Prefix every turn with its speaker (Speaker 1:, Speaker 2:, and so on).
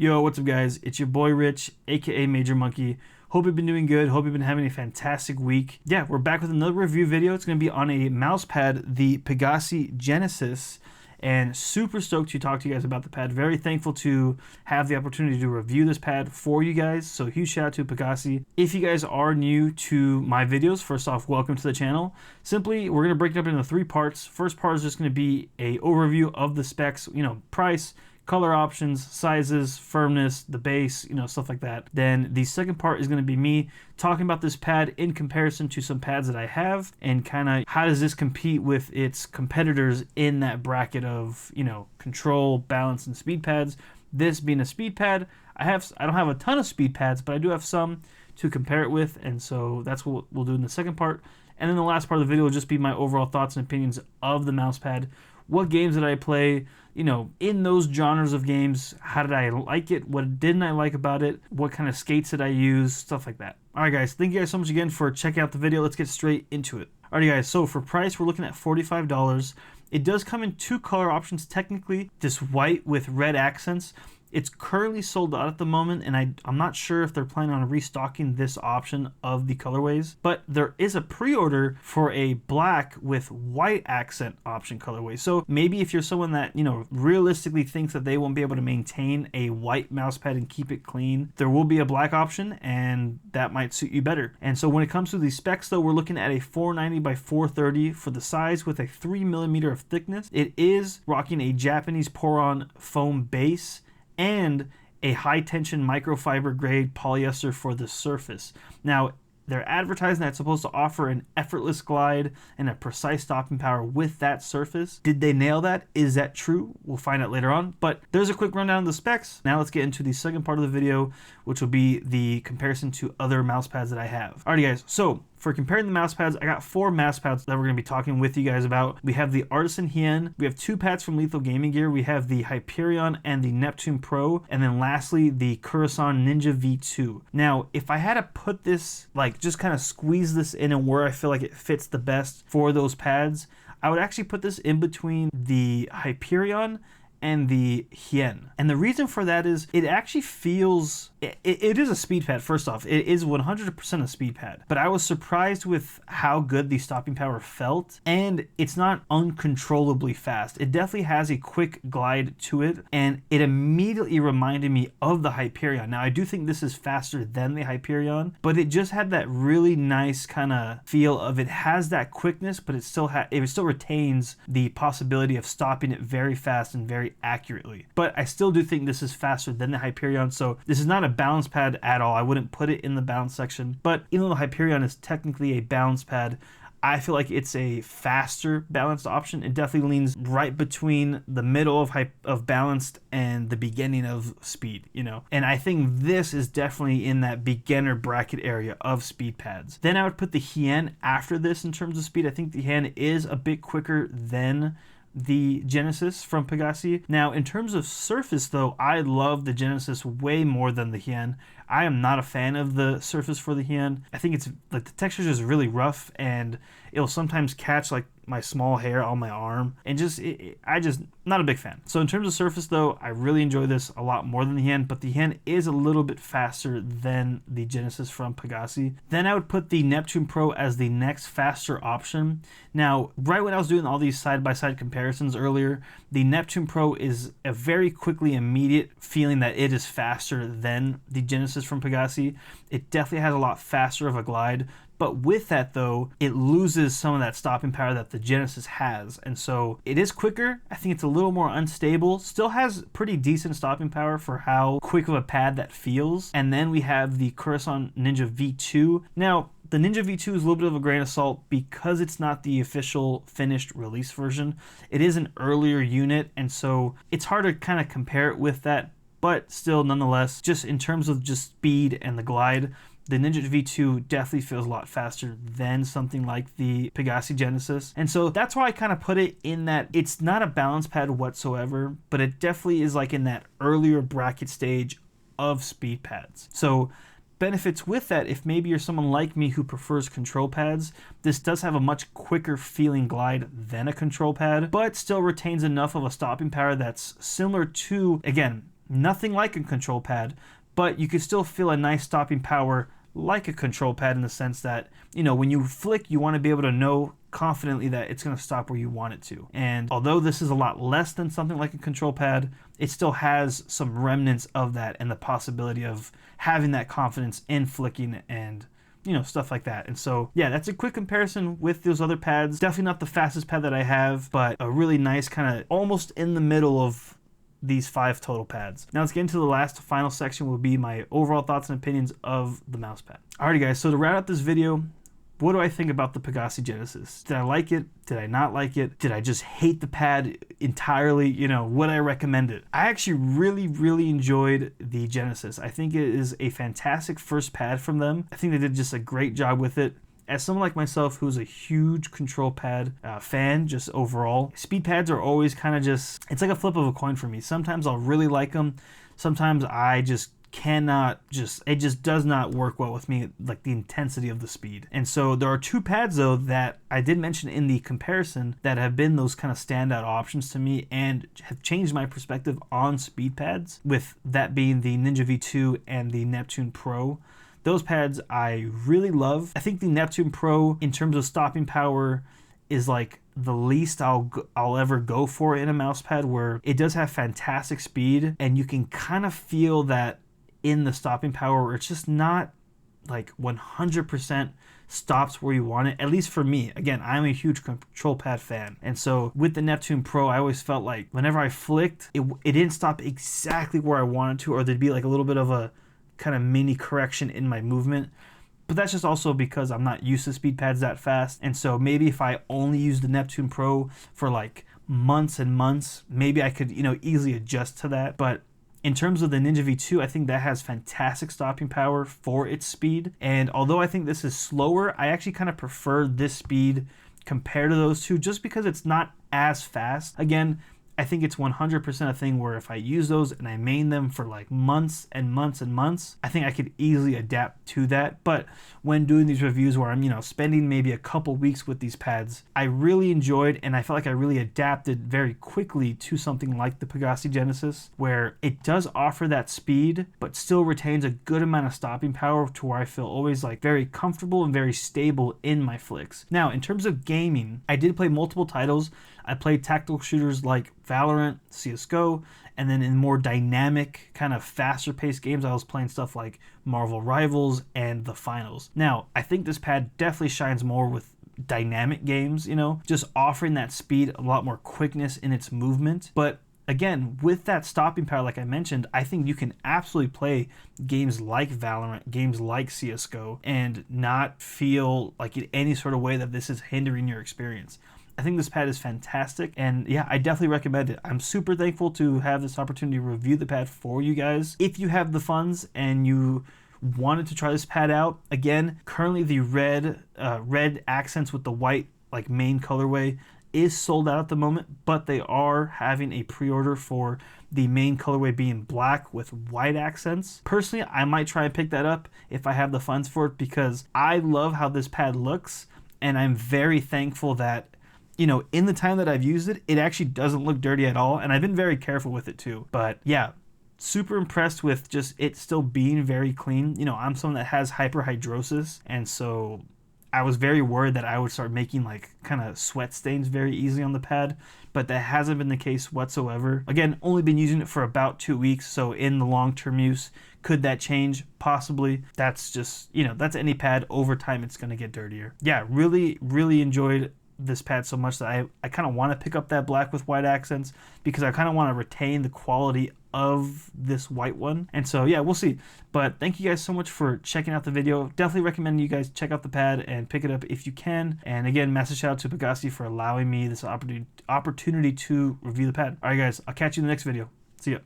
Speaker 1: Yo, what's up guys? It's your boy Rich, aka Major Monkey. Hope you've been doing good. Hope you've been having a fantastic week. Yeah, we're back with another review video. It's going to be on a mouse pad, the Pegasi Genesis, and super stoked to talk to you guys about the pad. Very thankful to have the opportunity to review this pad for you guys. So huge shout out to Pegasi. If you guys are new to my videos, first off, welcome to the channel. Simply, we're going to break it up into 3 parts. First part is just going to be a overview of the specs, price, color options, sizes, firmness, the base, stuff like that. Then the second part is going to be me talking about this pad in comparison to some pads that I have and kind of how does this compete with its competitors in that bracket of, control, balance, and speed pads. This being a speed pad, I don't have a ton of speed pads, but I do have some to compare it with, and so that's what we'll do in the second part. And then the last part of the video will just be my overall thoughts and opinions of the mouse pad. What games did I play? In those genres of games, how did I like it? What didn't I like about it? What kind of skates did I use? Stuff like that. All right, guys. Thank you guys so much again for checking out the video. Let's get straight into it. All right, guys. So for price, we're looking at $45. It does come in 2 color options, technically. This white with red accents. It's currently sold out at the moment, and I'm not sure if they're planning on restocking this option of the colorways, but there is a pre-order for a black with white accent option colorway. So maybe if you're someone that, realistically thinks that they won't be able to maintain a white mouse pad and keep it clean, there will be a black option, and that might suit you better. And so when it comes to the specs, though, we're looking at a 490 by 430 for the size with a 3mm of thickness. It is rocking a Japanese pour-on foam base and a high-tension microfiber grade polyester for the surface. Now, they're advertising that it's supposed to offer an effortless glide and a precise stopping power with that surface. Did they nail that? Is that true? We'll find out later on. But there's a quick rundown of the specs. Now let's get into the second part of the video, which will be the comparison to other mouse pads that I have. Alrighty guys, so for comparing the mouse pads, I got 4 mouse pads that we're going to be talking with you guys about. We have the Artisan Hien, we have 2 pads from Lethal Gaming Gear, we have the Hyperion and the Neptune Pro, and then lastly the Kurosan Ninja V2. Now, if I had to put this, just kind of squeeze this in and where I feel like it fits the best for those pads, I would actually put this in between the Hyperion and the Hien. And the reason for that is it actually feels, it is a speed pad. First off, it is 100% a speed pad, but I was surprised with how good the stopping power felt, and it's not uncontrollably fast. It definitely has a quick glide to it, and it immediately reminded me of the Hyperion. Now, I do think this is faster than the Hyperion, but it just had that really nice kind of feel of it has that quickness, but it still retains the possibility of stopping it very fast and very accurately. But I still do think this is faster than the Hyperion, so this is not a balance pad at all. I wouldn't put it in the balance section, but even though the Hyperion is technically a balance pad, I feel like it's a faster balanced option. It definitely leans right between the middle of balanced and the beginning of speed, And I think this is definitely in that beginner bracket area of speed pads. Then I would put the Hien after this in terms of speed. I think the Hien is a bit quicker than the Genesis from Pegasi. Now, in terms of surface, though, I love the Genesis way more than the Hien. I am not a fan of the surface for the Hien. I think it's the texture is really rough, and it'll sometimes catch my small hair on my arm, and I just not a big fan. So in terms of surface, though, I really enjoy this a lot more than the Hien, but the Hien is a little bit faster than the Genesis from Pegasi. Then I would put the Neptune Pro as the next faster option. Now, right when I was doing all these side-by-side comparisons earlier, the Neptune Pro is a very quickly immediate feeling that it is faster than the Genesis from Pegasi. It definitely has a lot faster of a glide, but with that, though, it loses some of that stopping power that the Genesis has. And so it is quicker. I think it's a little more unstable. Still has pretty decent stopping power for how quick of a pad that feels. And then we have the Kurosan Ninja V2. Now, the Ninja V2 is a little bit of a grain of salt because it's not the official finished release version. It is an earlier unit, and so it's hard to kind of compare it with that. But still, nonetheless, just in terms of just speed and the glide, the Ninja V2 definitely feels a lot faster than something like the Pegasi Genesis. And so that's why I kind of put it in that it's not a balance pad whatsoever, but it definitely is in that earlier bracket stage of speed pads. So benefits with that, if maybe you're someone like me who prefers control pads, this does have a much quicker feeling glide than a control pad, but still retains enough of a stopping power that's similar to, again, nothing like a control pad, but you can still feel a nice stopping power like a control pad in the sense that, you know, when you flick, you want to be able to know confidently that it's going to stop where you want it to. And although this is a lot less than something like a control pad, it still has some remnants of that and the possibility of having that confidence in flicking and, you know, stuff like that. And so, yeah, that's a quick comparison with those other pads. Definitely not the fastest pad that I have, but a really nice kind of almost in the middle of these 5 total pads. Now let's get into the last final section, will be my overall thoughts and opinions of the Mousepad. Alrighty guys, so to round out this video, what do I think about the Pegasi Genesis? Did I like it? Did I not like it? Did I just hate the pad entirely? You know, would I recommend it? I actually really enjoyed the Genesis. I think it is a fantastic first pad from them. I think they did just a great job with it. As someone like myself who's a huge control pad fan, just overall, speed pads are always kind of just, it's like a flip of a coin for me. Sometimes I'll really like them. Sometimes I just cannot, it just does not work well with me, like the intensity of the speed. And so there are 2 pads though that I did mention in the comparison that have been those kind of standout options to me and have changed my perspective on speed pads, with that being the Ninja V2 and the Neptune Pro. Those pads I really love. I think the Neptune Pro, in terms of stopping power, is like the least I'll ever go for in a mouse pad, where it does have fantastic speed and you can kind of feel that in the stopping power, where it's just not like 100% stops where you want it, at least for me. Again, I'm a huge control pad fan. And so with the Neptune Pro, I always felt like whenever I flicked, it didn't stop exactly where I wanted to, or there'd be like a little bit of a kind of mini correction in my movement. But that's just also because I'm not used to speed pads that fast. And so maybe if I only use the Neptune Pro for like months and months, maybe I could, you know, easily adjust to that. But in terms of the Ninja V2, I think that has fantastic stopping power for its speed. And although I think this is slower, I actually kind of prefer this speed compared to those two, just because it's not as fast. Again, I think it's 100% a thing where if I use those and I main them for like months and months and months, I think I could easily adapt to that. But when doing these reviews where I'm, you know, spending maybe a couple weeks with these pads, I really enjoyed, and I felt like I really adapted very quickly to something like the Pegasi Genesis, where it does offer that speed, but still retains a good amount of stopping power to where I feel always like very comfortable and very stable in my flicks. Now, in terms of gaming, I did play multiple titles. I played tactical shooters like Valorant, CSGO, and then in more dynamic, kind of faster paced games, I was playing stuff like Marvel Rivals and The Finals. Now, I think this pad definitely shines more with dynamic games, you know, just offering that speed, a lot more quickness in its movement. But again, with that stopping power, like I mentioned, I think you can absolutely play games like Valorant, games like CSGO, and not feel like in any sort of way that this is hindering your experience. I think this pad is fantastic, and yeah, I definitely recommend it. I'm super thankful to have this opportunity to review the pad for you guys. If you have the funds and you wanted to try this pad out, again, currently the red accents with the white like main colorway is sold out at the moment, but they are having a pre-order for the main colorway being black with white accents. Personally, I might try and pick that up if I have the funds for it, because I love how this pad looks, and I'm very thankful that, you know, in the time that I've used it, it actually doesn't look dirty at all, and I've been very careful with it too. But yeah, super impressed with just it still being very clean. You know, I'm someone that has hyperhidrosis, and so I was very worried that I would start making like kind of sweat stains very easily on the pad, but that hasn't been the case whatsoever. Again, only been using it for about 2 weeks, so in the long-term use, could that change? Possibly. That's just, you know, that's any pad. Over time, it's going to get dirtier. Yeah, really enjoyed this pad so much that I kind of want to pick up that black with white accents, because I kind of want to retain the quality of this white one. And so yeah, we'll see. But thank you guys so much for checking out the video. Definitely recommend you guys check out the pad and pick it up if you can. And again, massive shout out to Pegasi for allowing me this opportunity to review the pad. All right guys, I'll catch you in the next video.